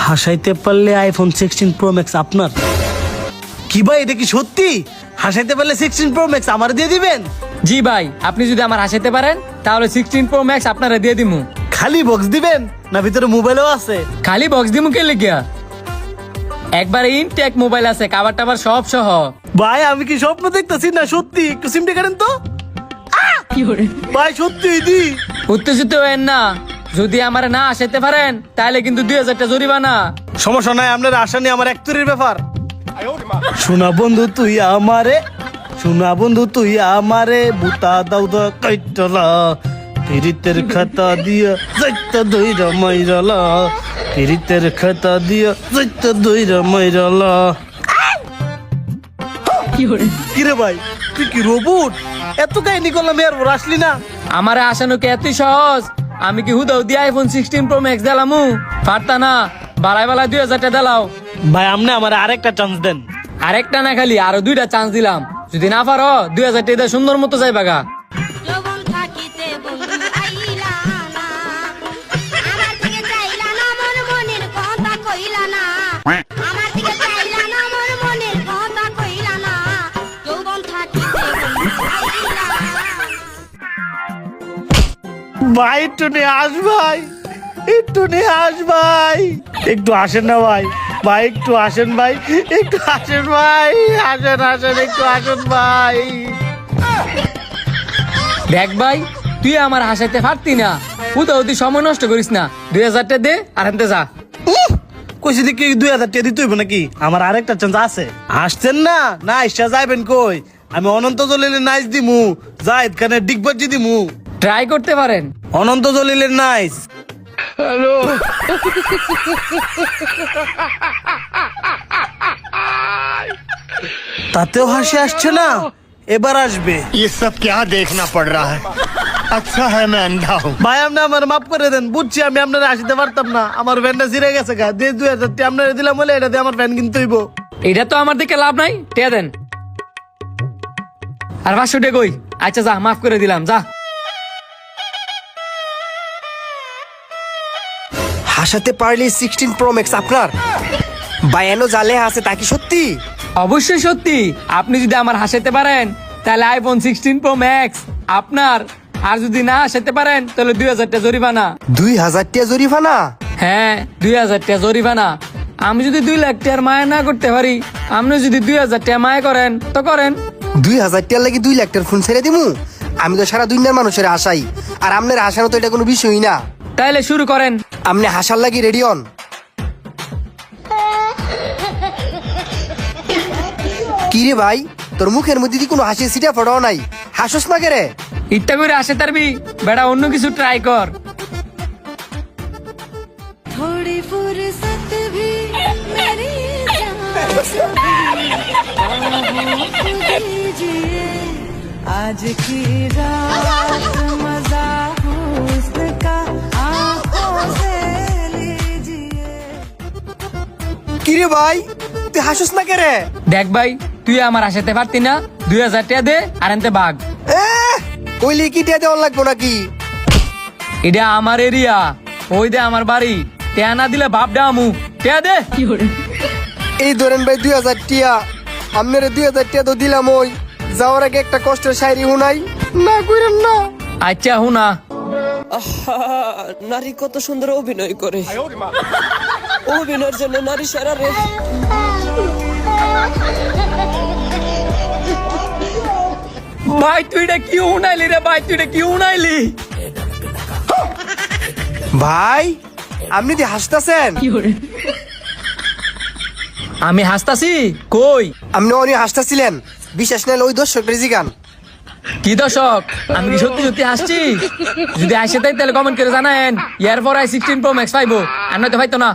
হাসাইতে পারলে iPhone 16 pro max আপনার। কি ভাই এটা কি সত্যি? হাসাইতে পারলে 16 প্রো ম্যাক্স আমার দিয়ে দিবেন? জি ভাই, আপনি যদি আমার হাসাইতে পারেন তাহলে 16 প্রো ম্যাক্স আপনারা দিয়ে দিমু। খালি বক্স দিবেন না ভিতরে মোবাইলও আছে? খালি বক্স দিমু কে লিখিয়া, একবার ইনটেক মোবাইল আছে, কাভার টাভার সব সহ। ভাই আমি কি স্বপ্ন দেখতেছি না সত্যি? একটু সিমটা কাটেন তো। ভাই সত্যি দি উত্তেজিত হয়েন না, যদি আমার না হাসাইতে পারেন তাহলে কিন্তু 2000 টাকা জরিমানা। সমস্যা নাই, আপনার আশা নেই, আমার একতুরির ব্যাপার। শোনা বন্ধু তুই আমারে, শোনা বন্ধু তুই আমারে বুতা দাও দা কাইটলা, পিরিতের খাতা দিয়া যাইতা দইরা মাইরালা, পিরিতের খাতা দিয়া যাইতা দইরা মাইরালা। কিরে ভাই তুই কি রোবট? এত কাহিনী করলাম এর ওর আসলি না? আমার আসানো কি এত সহজ? আমি কি হুদাও দিয়ে আইফোন 16 প্রো ম্যাক্স দিলামু? পারতা না, বালাই বালাই 2000 টাকা দিলাও। ভাই আপনি আমার আরেকটা চান্স দেন। আরেকটা না, খালি আরো 2টা চান্স দিলাম, যদি না পারো 2000 টাকা দিয়ে সুন্দর মতো যাইবাগা। যৌবন থাকিতে বন্ধু আইলা না, আমার দিকে চাইলা না, মোর মনের কথা কইলা না, আমার দিকে চাইলা না, মোর মনের কথা কইলা না, যৌবন থাকিতে বন্ধু আইলা না। ভাই একটু নিয়ে আস ভাই, একটু নিয়ে আস ভাই, একটু আসেন না ভাই, ভাই একটু আসেন ভাই, একটু আসেন ভাই, আসেন আসেন একটু আসেন ভাই। দেখ ভাই, তুই আমার হাসাইতে পারতি না, হুদাও তুই সময় নষ্ট করিস না, 2000 টাকা দে আর আনতে যা। কইছি দেখি 2000 টাকা দিতে হইব নাকি? আমার আরেকটা চান্স আছে। আসছেন না না ইচ্ছা যাইবেন কই? আমি অনন্ত জলিলের নাইস দিমু, জাহিদ খানের ডিগবাজি দিমু। ট্রাই করতে পারেন। অনন্ত জলিলের নাইস। হ্যালো তাতেও হাসি আসছে না, এবার আসবে। ये सब क्या देखना पड़ रहा है? अच्छा है मैं अंधा हूँ। ভাই আপনি আমার মাফ করে দেন, বুঝছি আমি আপনার আসতে পারতাম না, আমার ফ্যানটা ছিঁড়ে গেছে গা, দিয়ে 2000 টাকা আপনার দিলাম বলে এটা দিয়ে আমার ফ্যান কিনতে হইব। এটা তো আমার দিকে লাভ নাই, টেয়া দেন। আর 500 টাকা কই? আচ্ছা যা, মাফ করে দিলাম, যা। হাসাতে পারলে 16 প্রো ম্যাক্স আপনার। বায়ানো জালে আছে তা কি সত্যি? অবশ্যই সত্যি, আপনি যদি আমার হাসাইতে পারেন তাহলে আইফোন 16 প্রো ম্যাক্স আপনার, আর যদি না হাসাইতে পারেন তাহলে 2000 টাকা জরিমানা। 2000 টাকা জরিমানা? হ্যাঁ 2000 টাকা জরিমানা। আমি যদি 2 লাখ টাকার মায়া না করতে পারি, আপনি যদি 2000 টাকা মায়া করেন তো করেন। 2000 টাকা লাগি 2 লাখ টাকার ফোন ছেড়ে দিমু? আমি তো সারা দুনিয়ার মানুষের হাসাই, আর আমনের হাসানো তো এটা কোনো বিষয়ই না। তাইলে শুরু করেন। আমনে হাসার লাগি রেডি অন। কি রে ভাই, তোর মুখের মধ্যে দি কোনো হাসি সিটা ফোটাও নাই, হাসস না কেরে? ইত্যা করে আসে তারবি বেটা, অন্য কিছু ট্রাই কর। थोड़ी फुर्सत भी मेरी जान से दीजिए, आज की रात मजा हुस्न का आंखों से लीजिए। কি রে ভাই, তুই হাসস না কেরে? দেখ ভাই, তুই আমার হাসাইতে পারতি না, 2000 টাকা দে আর এনতে ভাগ। কইলি কি টিয়া দেওয়ার লাগবো নাকি? এটা আমার এরিয়া, ওই দে আমার বাড়ি, টেয়া না দিলে বাপ ডামু, টেয়া দে। এই ধরেন ভাই 2000 টিয়া, আপনার 2000 টিয়া তো দিলাম, ওই যাওয়ার আগে একটা কষ্টের শায়রি হুনাই না কইরেন না। আচ্ছা হুনা। নারী কত সুন্দর অভিনয় করে, অভিনয়ের জন্য নারী সারা রে। ভাই তুই এটা কি উনাইলি রে ভাই, তুই এটা কি উনাইলি? ভাই আপনি কি হাসতাছেন? আমি হাসতাছি কই? আপনি অনেক হাসতাছিলেন, বিশ্বাস নাই ওই দর্শক রেজি গান। কি দর্শক, আমি কি সত্যি সত্যি হাসছি? যদি আসে তাই তাহলে কমেন্ট করে জানায়েন, এরপর 16 প্রো ম্যাক্স পাইবো, আর নয়তো পাইতো না।